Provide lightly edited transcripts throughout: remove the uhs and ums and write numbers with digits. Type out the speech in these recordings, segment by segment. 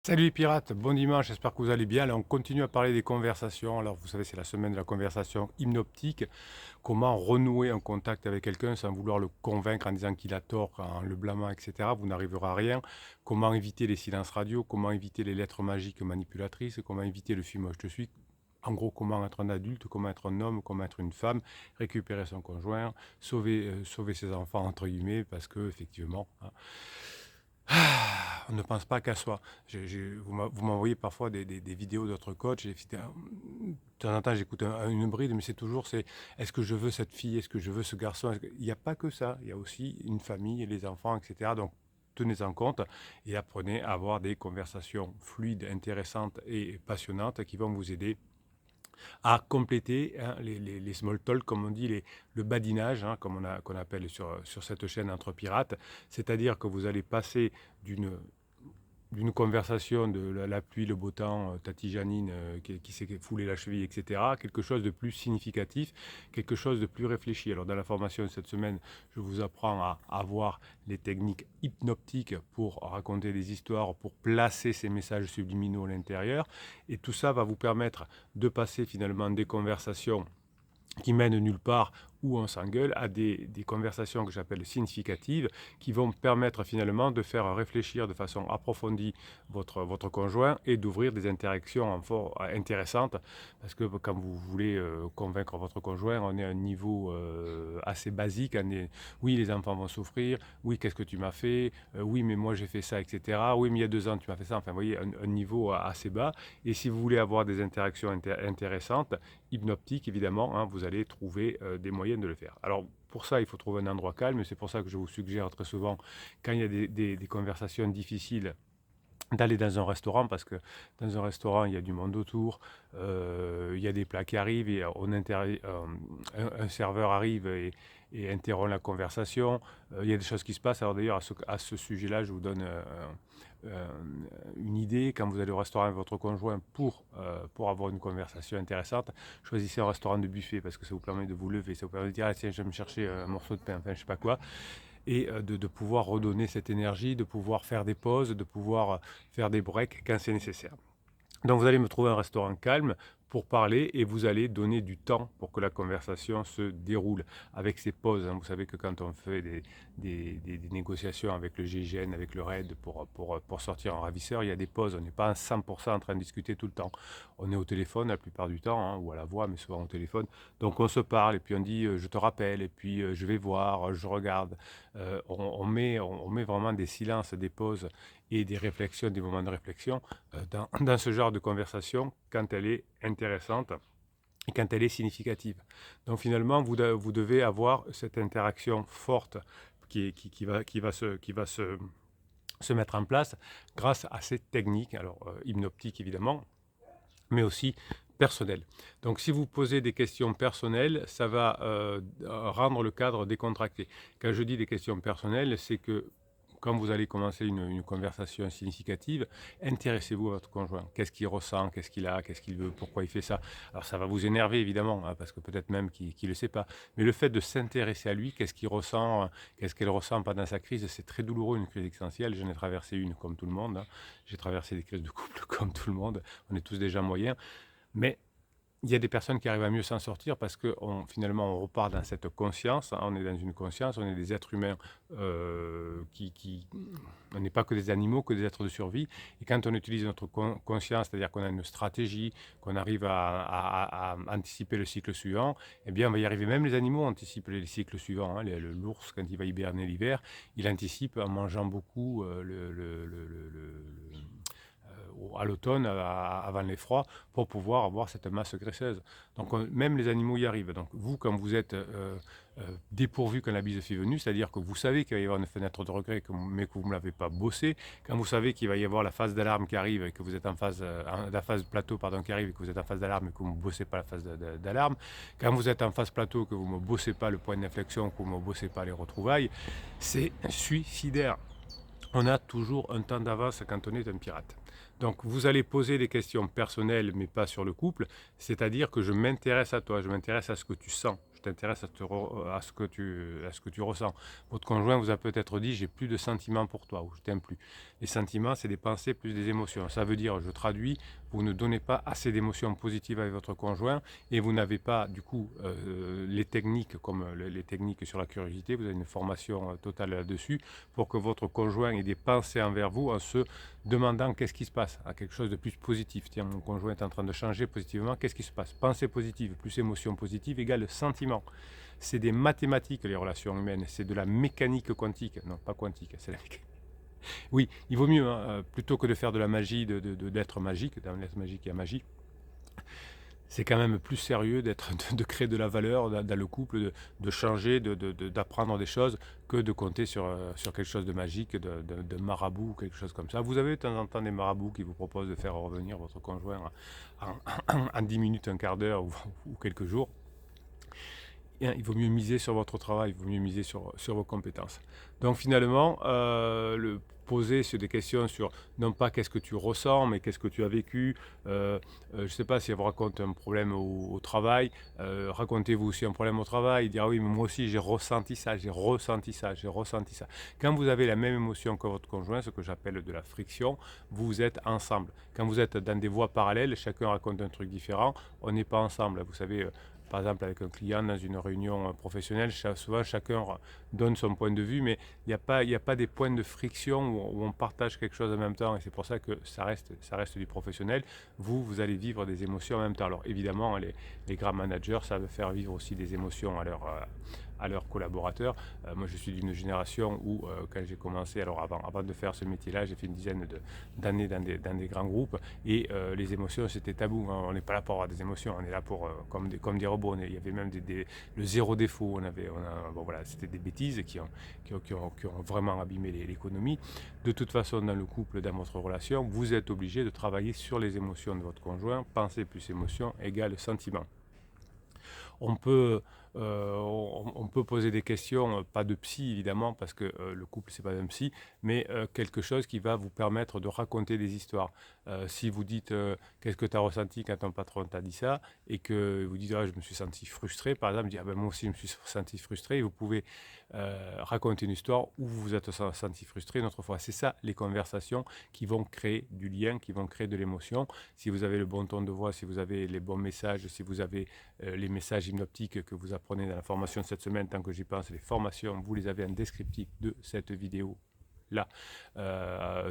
Salut les pirates, bon dimanche, j'espère que vous allez bien. Là, on continue à parler des conversations. Alors, vous savez, c'est la semaine de la conversation hypnoptique. Comment renouer un contact avec quelqu'un sans vouloir le convaincre en disant qu'il a tort, en le blâmant, etc. Vous n'arriverez à rien. Comment éviter les silences radio, comment éviter les lettres magiques manipulatrices, comment éviter le film je te suis. En gros, comment être un adulte, comment être un homme, comment être une femme, récupérer son conjoint, sauver ses enfants, entre guillemets, parce que, effectivement, hein, on ne pense pas qu'à soi. Vous m'envoyez parfois des vidéos d'autres coachs. De temps en temps, j'écoute une bride, mais c'est est-ce que je veux cette fille, est-ce que je veux ce garçon. Il n'y a pas que ça. Il y a aussi une famille, les enfants, etc. Donc, tenez en compte et apprenez à avoir des conversations fluides, intéressantes et passionnantes qui vont vous aider à compléter, hein, les small talk, comme on dit, le badinage, hein, qu'on appelle sur cette chaîne Entre Pirates. C'est-à-dire que vous allez passer d'une d'une conversation de la pluie, le beau temps, Tati Janine qui s'est foulé la cheville, etc., quelque chose de plus significatif, quelque chose de plus réfléchi. Alors dans la formation de cette semaine, je vous apprends à avoir les techniques hypnotiques pour raconter des histoires, pour placer ces messages subliminaux à l'intérieur. Et tout ça va vous permettre de passer finalement des conversations qui mènent nulle part où on s'engueule à des conversations que j'appelle significatives qui vont permettre finalement de faire réfléchir de façon approfondie votre conjoint et d'ouvrir des interactions intéressantes parce que quand vous voulez convaincre votre conjoint, on est à un niveau assez basique. Oui, les enfants vont souffrir, oui, qu'est-ce que tu m'as fait, oui, mais moi j'ai fait ça, etc. Oui, mais il y a 2 ans tu m'as fait ça, enfin vous voyez, un niveau assez bas. Et si vous voulez avoir des interactions intéressantes, hypnotiques évidemment, hein, vous allez trouver des moyens de le faire. Alors pour ça, il faut trouver un endroit calme. C'est pour ça que je vous suggère très souvent, quand il y a des conversations difficiles, d'aller dans un restaurant parce que dans un restaurant il y a du monde autour, il y a des plats qui arrivent et un serveur arrive et interrompt la conversation. Il y a des choses qui se passent. Alors d'ailleurs à ce sujet-là, je vous donne euh, une idée. Quand vous allez au restaurant avec votre conjoint pour avoir une conversation intéressante, choisissez un restaurant de buffet parce que ça vous permet de vous lever, ça vous permet de dire ah, tiens je vais me chercher un morceau de pain, enfin je sais pas quoi, et de pouvoir redonner cette énergie, de pouvoir faire des pauses, de pouvoir faire des breaks quand c'est nécessaire. Donc vous allez me trouver un restaurant calme pour parler et vous allez donner du temps pour que la conversation se déroule avec ces pauses, hein. Vous savez que quand on fait des négociations avec le GIGN, avec le RAID pour sortir un ravisseur, il y a des pauses. On n'est pas à 100% en train de discuter tout le temps. On est au téléphone la plupart du temps, hein, ou à la voix, mais souvent au téléphone. Donc on se parle et puis on dit je te rappelle, et puis je vais voir, je regarde. On met vraiment des silences, des pauses et des réflexions, des moments de réflexion dans ce genre de conversation quand elle est intéressante et quand elle est significative. Donc finalement, vous devez avoir cette interaction forte qui va se mettre en place grâce à ces techniques, alors hypnotiques évidemment, mais aussi personnelles. Donc si vous posez des questions personnelles, ça va rendre le cadre décontracté. Quand je dis des questions personnelles, c'est que quand vous allez commencer une conversation significative, intéressez-vous à votre conjoint. Qu'est-ce qu'il ressent, qu'est-ce qu'il a, qu'est-ce qu'il veut, pourquoi il fait ça. Alors ça va vous énerver évidemment, hein, parce que peut-être même qu'il ne le sait pas. Mais le fait de s'intéresser à lui, qu'est-ce qu'il ressent, qu'est-ce qu'elle ressent pendant sa crise, c'est très douloureux une crise existentielle. J'en ai traversé une comme tout le monde, hein. J'ai traversé des crises de couple comme tout le monde. On est tous des gens moyens. Mais il y a des personnes qui arrivent à mieux s'en sortir parce que finalement on repart dans cette conscience, hein, on est dans une conscience, on est des êtres humains on n'est pas que des animaux, que des êtres de survie. Et quand on utilise notre conscience, c'est-à-dire qu'on a une stratégie, qu'on arrive à anticiper le cycle suivant, eh bien on va y arriver. Même les animaux anticipent les cycles suivants, hein. L'ours, quand il va hiberner l'hiver, il anticipe en mangeant beaucoup à l'automne, avant les froids, pour pouvoir avoir cette masse graisseuse. Donc même les animaux y arrivent. Donc vous, quand vous êtes dépourvu quand la bise est venue, c'est-à-dire que vous savez qu'il va y avoir une fenêtre de regret, mais que vous ne l'avez pas bossé, quand vous savez qu'il va y avoir la phase d'alarme qui arrive et que vous êtes en phase, la phase plateau pardon, qui arrive et que vous êtes en phase d'alarme et que vous ne bossez pas la phase d'alarme, quand vous êtes en phase plateau, que vous ne bossez pas le point d'inflexion, que vous ne bossez pas les retrouvailles, c'est suicidaire. On a toujours un temps d'avance quand on est un pirate. Donc vous allez poser des questions personnelles mais pas sur le couple, c'est-à-dire que je m'intéresse à toi, je m'intéresse à ce que tu sens, je t'intéresse à ce que tu ressens. Votre conjoint vous a peut-être dit, j'ai plus de sentiments pour toi, ou je t'aime plus. Les sentiments, c'est des pensées plus des émotions. Ça veut dire, je traduis, vous ne donnez pas assez d'émotions positives avec votre conjoint et vous n'avez pas, du coup, les techniques comme les techniques sur la curiosité, vous avez une formation totale là-dessus, pour que votre conjoint ait des pensées envers vous en se demandant qu'est-ce qui se passe, à quelque chose de plus positif. Tiens, mon conjoint est en train de changer positivement, qu'est-ce qui se passe? Pensée positive plus émotion positive égale sentiment. C'est des mathématiques, les relations humaines, c'est de la mécanique quantique. Non, pas quantique, c'est la mécanique. Oui, il vaut mieux, hein, plutôt que de faire de la magie, d'être magique, dans l'être magique il y a magie, c'est quand même plus sérieux de créer de la valeur dans le couple, de changer, d'apprendre des choses, que de compter sur quelque chose de magique, de marabout ou quelque chose comme ça. Vous avez de temps en temps des marabouts qui vous proposent de faire revenir votre conjoint en 10 minutes, un quart d'heure ou quelques jours. Il vaut mieux miser sur votre travail, il vaut mieux miser sur vos compétences. Donc finalement, poser des questions sur non pas qu'est-ce que tu ressens, mais qu'est-ce que tu as vécu. Je ne sais pas si elle vous raconte un problème au travail, racontez-vous aussi un problème au travail, dire ah oui, mais moi aussi j'ai ressenti ça, j'ai ressenti ça, j'ai ressenti ça. Quand vous avez la même émotion que votre conjoint, ce que j'appelle de la friction, vous êtes ensemble. Quand vous êtes dans des voies parallèles, chacun raconte un truc différent, on n'est pas ensemble. Vous savez, par exemple avec un client dans une réunion professionnelle, souvent chacun donne son point de vue, mais il n'y a pas des points de friction où on partage quelque chose en même temps, et c'est pour ça que ça reste du professionnel. Vous allez vivre des émotions en même temps. Alors évidemment, les grands managers savent faire vivre aussi des émotions à leurs collaborateurs. Moi, je suis d'une génération où, quand j'ai commencé, alors avant de faire ce métier-là, j'ai fait une dizaine d'années dans des grands groupes, et les émotions, c'était tabou. Hein. On n'est pas là pour avoir des émotions, on est là pour, comme des robots. Il y avait même le zéro défaut. Bon, voilà, c'était des bêtises qui ont vraiment abîmé l'économie. De toute façon, dans le couple, dans votre relation, vous êtes obligé de travailler sur les émotions de votre conjoint. Pensée plus émotion égale sentiment. On peut, on peut poser des questions, pas de psy évidemment, parce que le couple c'est pas un psy, mais quelque chose qui va vous permettre de raconter des histoires. Si vous dites qu'est-ce que tu as ressenti quand ton patron t'a dit ça, et que vous dites ah, je me suis senti frustré, par exemple, dire ah, ben, moi aussi je me suis senti frustré, et vous pouvez raconter une histoire où vous vous êtes senti frustré une autre fois. C'est ça les conversations qui vont créer du lien, qui vont créer de l'émotion. Si vous avez le bon ton de voix, si vous avez les bons messages, si vous avez les messages hypnotiques que vous apprenez dans la formation de cette semaine, tant que j'y pense, les formations, vous les avez en descriptif de cette vidéo. Là,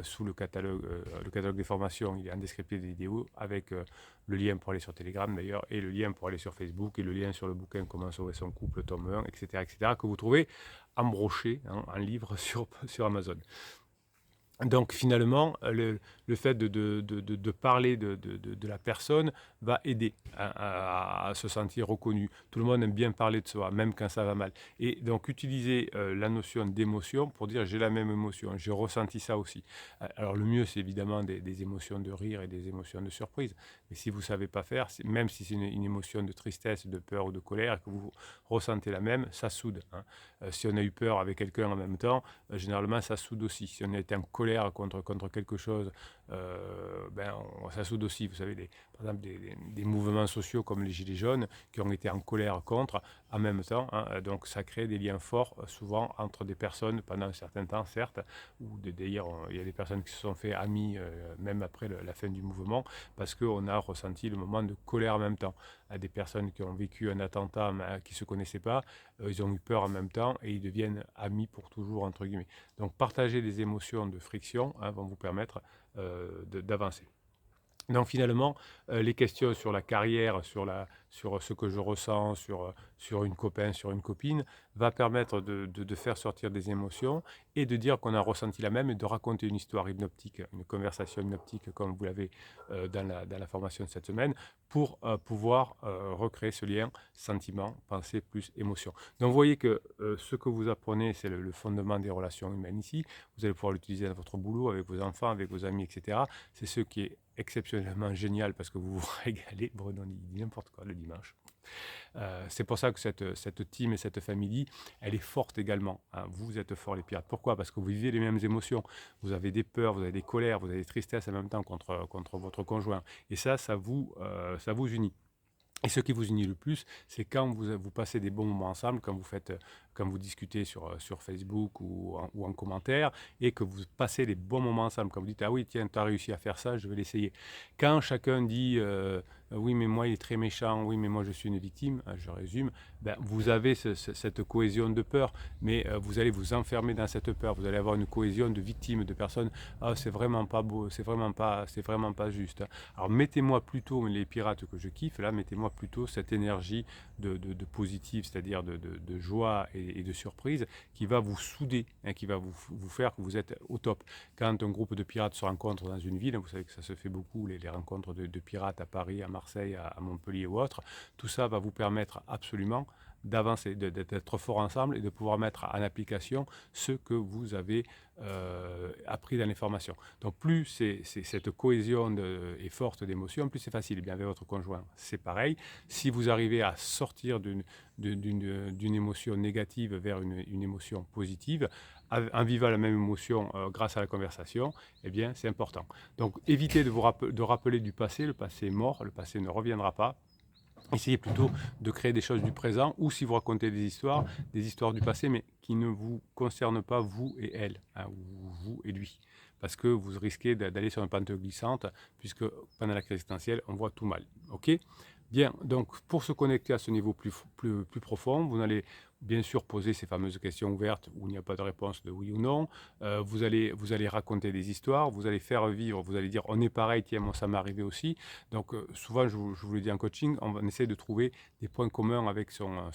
sous le catalogue des formations, il y a un descriptif des vidéos avec le lien pour aller sur Telegram d'ailleurs, et le lien pour aller sur Facebook, et le lien sur le bouquin Comment sauver son couple, tome 1, etc., que vous trouvez embroché en livre sur Amazon. Donc finalement, le fait de parler de la personne va aider à se sentir reconnu. Tout le monde aime bien parler de soi, même quand ça va mal. Et donc utiliser la notion d'émotion pour dire j'ai la même émotion, j'ai ressenti ça aussi. Alors le mieux c'est évidemment des émotions de rire et des émotions de surprise. Mais si vous ne savez pas faire, même si c'est une émotion de tristesse, de peur ou de colère, et que vous ressentez la même, ça soude. Hein. Si on a eu peur avec quelqu'un en même temps, généralement ça soude aussi. Si on était en colère contre quelque chose, ça soude aussi. Vous savez, par exemple, des mouvements sociaux comme les Gilets jaunes qui ont été en colère contre en même temps. Hein, donc ça crée des liens forts, souvent entre des personnes pendant un certain temps, certes, ou d'ailleurs, il y a des personnes qui se sont fait amis même après la fin du mouvement, parce qu'on a ressenti le moment de colère en même temps. Des personnes qui ont vécu un attentat qui ne se connaissaient pas, ils ont eu peur en même temps et ils deviennent amis pour toujours, entre guillemets. Donc partager des émotions de friction vont vous permettre d'avancer. Donc finalement, les questions sur la carrière, sur ce que je ressens, sur une copain, sur une copine, va permettre de faire sortir des émotions et de dire qu'on a ressenti la même et de raconter une histoire hypnotique, une conversation hypnotique comme vous l'avez dans la formation de cette semaine, pour pouvoir recréer ce lien sentiment, pensée plus émotion. Donc vous voyez que ce que vous apprenez, c'est le fondement des relations humaines ici. Vous allez pouvoir l'utiliser dans votre boulot, avec vos enfants, avec vos amis, etc. C'est ce qui est exceptionnellement génial parce que vous vous régalez. Bruno dit n'importe quoi le dimanche. C'est pour ça que cette team et cette famille, elle est forte également. Hein. Vous êtes forts les pirates. Pourquoi? Parce que vous vivez les mêmes émotions. Vous avez des peurs, vous avez des colères, vous avez des tristesses en même temps contre votre conjoint. Et ça vous unit. Et ce qui vous unit le plus, c'est quand vous passez des bons moments ensemble, quand vous discutez sur Facebook ou en commentaire, et que vous passez des bons moments ensemble. Quand vous dites, ah oui, tiens, tu as réussi à faire ça, je vais l'essayer. Quand chacun dit, oui, mais moi, il est très méchant, oui, mais moi, je suis une victime, je résume, ben, vous avez cette cohésion de peur, mais vous allez vous enfermer dans cette peur. Vous allez avoir une cohésion de victimes, de personnes, ah, c'est vraiment pas beau, c'est vraiment pas juste. Alors mettez-moi plutôt, les pirates que je kiffe, là, mettez-moi plutôt cette énergie de positive, c'est-à-dire de joie et de surprise, qui va vous souder, hein, qui va vous faire que vous êtes au top. Quand un groupe de pirates se rencontre dans une ville, vous savez que ça se fait beaucoup, les rencontres de pirates à Paris, à Marseille, à Montpellier ou autre, tout ça va vous permettre absolument d'avancer, d'être fort ensemble et de pouvoir mettre en application ce que vous avez appris dans les formations. Donc plus cette cohésion est forte d'émotions, plus c'est facile. Et bien avec votre conjoint, c'est pareil. Si vous arrivez à sortir d'une émotion négative vers une émotion positive, en vivant la même émotion grâce à la conversation, eh bien c'est important. Donc évitez de rappeler du passé. Le passé est mort, le passé ne reviendra pas. Essayez plutôt de créer des choses du présent, ou si vous racontez des histoires du passé, mais qui ne vous concernent pas vous et elle, hein, ou vous et lui. Parce que vous risquez d'aller sur une pente glissante, puisque pendant la crise existentielle, on voit tout mal. Ok? Bien, donc pour se connecter à ce niveau plus profond, vous allez bien sûr poser ces fameuses questions ouvertes où il n'y a pas de réponse de oui ou non. Vous allez raconter des histoires, vous allez faire vivre, vous allez dire on est pareil, tiens, moi ça m'est arrivé aussi. Donc souvent, je vous le dis en coaching, on essaie de trouver des points communs avec son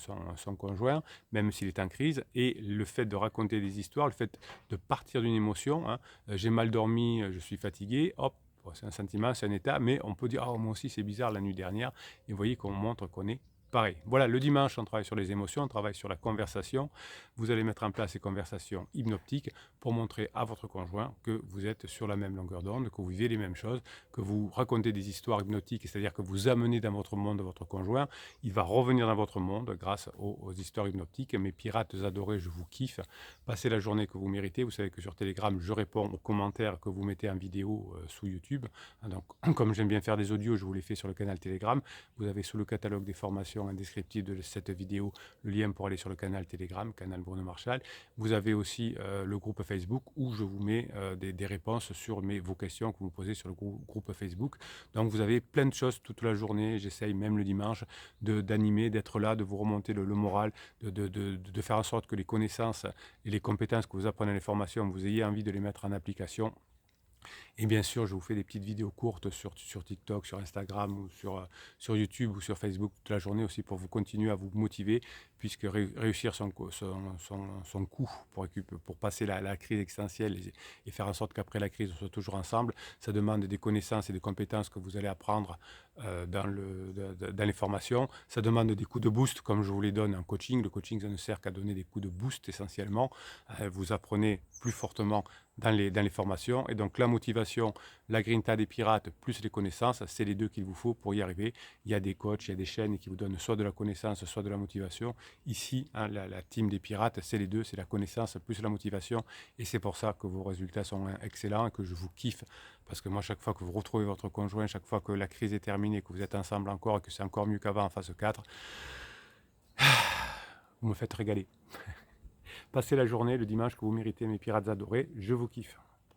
conjoint, même s'il est en crise. Et le fait de raconter des histoires, le fait de partir d'une émotion, hein, j'ai mal dormi, je suis fatigué, hop, c'est un sentiment, c'est un état, mais on peut dire, oh, moi aussi c'est bizarre la nuit dernière, et vous voyez qu'on montre qu'on est pareil. Voilà, le dimanche, on travaille sur les émotions, on travaille sur la conversation. Vous allez mettre en place ces conversations hypnotiques pour montrer à votre conjoint que vous êtes sur la même longueur d'onde, que vous vivez les mêmes choses, que vous racontez des histoires hypnotiques, c'est-à-dire que vous amenez dans votre monde votre conjoint. Il va revenir dans votre monde grâce aux histoires hypnotiques. Mes pirates adorés, je vous kiffe. Passez la journée que vous méritez. Vous savez que sur Telegram, je réponds aux commentaires que vous mettez en vidéo sous YouTube. Donc, comme j'aime bien faire des audios, je vous les fais sur le canal Telegram. Vous avez sous le catalogue des formations un descriptif de cette vidéo, le lien pour aller sur le canal Telegram, canal Bruno Marchal. Vous avez aussi le groupe Facebook où je vous mets des réponses sur vos questions que vous me posez sur le groupe Facebook. Donc vous avez plein de choses toute la journée. J'essaye même le dimanche d'animer, d'être là, de vous remonter le moral, de faire en sorte que les connaissances et les compétences que vous apprenez dans les formations, vous ayez envie de les mettre en application. Et bien sûr, je vous fais des petites vidéos courtes sur TikTok, sur Instagram ou sur YouTube ou sur Facebook toute la journée aussi pour vous continuer à vous motiver, puisque réussir son coup pour passer la crise existentielle et faire en sorte qu'après la crise, on soit toujours ensemble, ça demande des connaissances et des compétences que vous allez apprendre dans les formations. Ça demande des coups de boost comme je vous les donne en coaching. Le coaching, ça ne sert qu'à donner des coups de boost essentiellement. Vous apprenez plus fortement dans les formations. Et donc la motivation, la grinta des pirates, plus les connaissances, c'est les deux qu'il vous faut pour y arriver. Il y a des coachs, il y a des chaînes qui vous donnent soit de la connaissance, soit de la motivation. Ici, hein, la team des pirates, c'est les deux, c'est la connaissance plus la motivation. Et c'est pour ça que vos résultats sont excellents et que je vous kiffe. Parce que moi, chaque fois que vous retrouvez votre conjoint, chaque fois que la crise est terminée, que vous êtes ensemble encore et que c'est encore mieux qu'avant en phase 4, vous me faites régaler. Passez la journée, le dimanche que vous méritez, mes pirates adorés, je vous kiffe.